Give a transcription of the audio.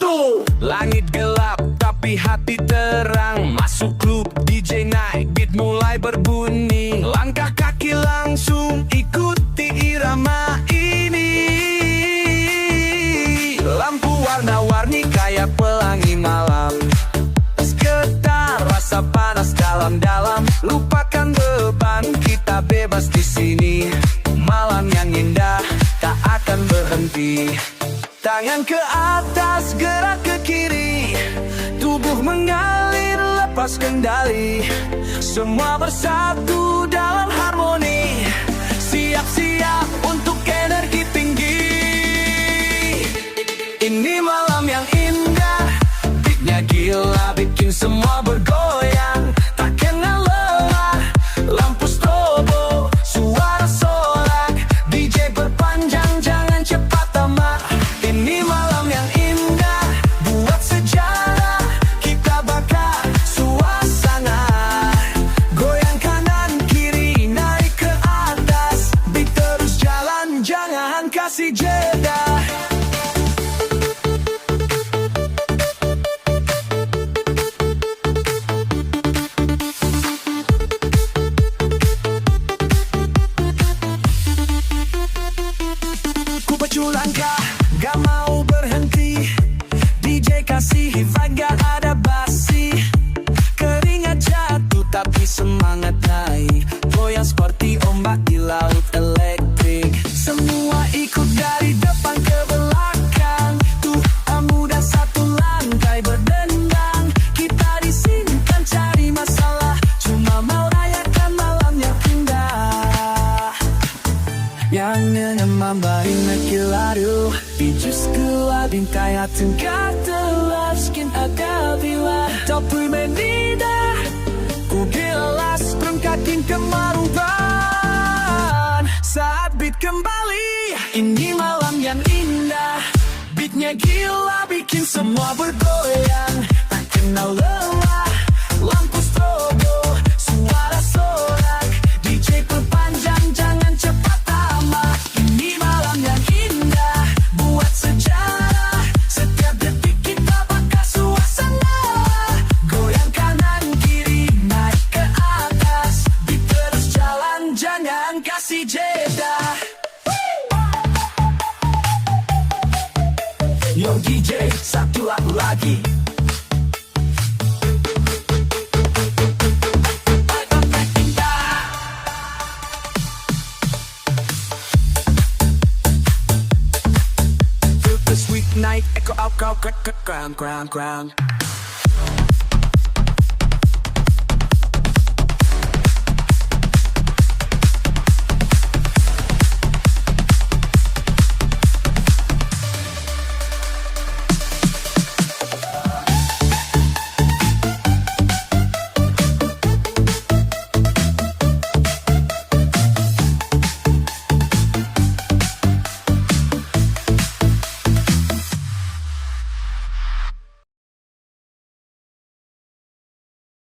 satu. Langit gelap tapi hati terang. Masuk klub DJ naik beat mulai berbunyi. Langkah kaki langsung ikuti irama ini. Lampu warna-warni kayak pelangi malam. Sekedar rasa panas dalam-dalam. Lupakan beban, kita bebas di sini. Malam yang indah tak akan berhenti. Tangan ke atas, gerak ke kiri. Tubuh mengalir, lepas kendali. Semua bersatu dalam harmoni. Siap-siap untuk energi tinggi. Ini malam yang indah. Beatnya gila, bikin semua bergoyang. Tak kenal lelah, lampu strobo, suara sorak. DJ berpanjang, jangan cepat tamat. Ini malam yang indah, buat sejarah. Kita bakar suasana. Goyang kanan kiri, naik ke atas. Beat terus jalan, jangan kasih jeda. Ku pacu langkah, gak mau berhenti. DJ kasih vibe, gak ada basi. Keringat jatuh tapi semangat naik. Goyang seperti ombak di laut elektrik. Semua ikut dari depan ke belakang. Tuh muda satu lantai berdendang. Kita di sini kan cari masalah, cuma mau rayakan malam yang indah. Yang menambari nakilaru. Bijus gelap bingkai hatun katalah. Skin ada bila Topui menida. Ku gelas perangkatin kemaruban. Saat beat kembali, ini malam yang indah. Beatnya gila, bikin semua bergoyang. Tak kenal lelah, lampu strobo, suara sorak. DJ perpanjang, jangan cepat tamat. Ini malam yang indah, buat sejarah. Setiap detik kita bakar suasana. Goyang kanan kiri, naik ke atas. Beat terus jalan, jangan kasih jeda. Yo DJ, satu lagu lagi. The sweet night echo out, crown.